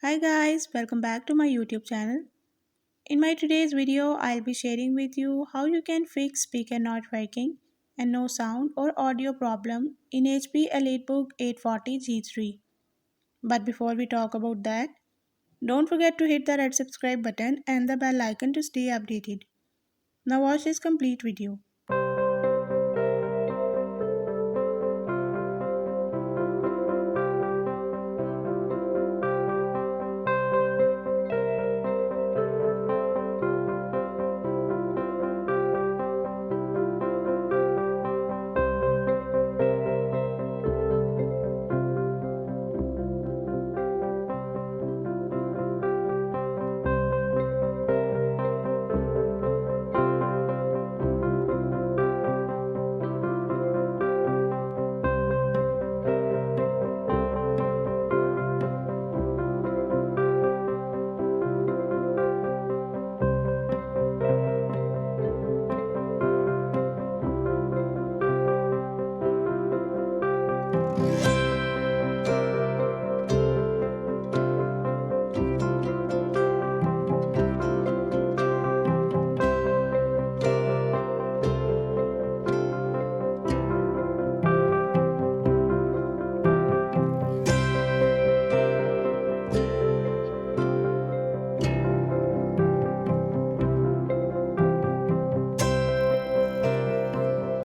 Hi guys, welcome back to my YouTube channel. In my today's video, I'll be sharing with you how you can fix speaker not working and no sound or audio problem in HP Elitebook 840G3. But before we talk about that, don't forget to hit the red subscribe button and the bell icon to stay updated. Now watch this complete video.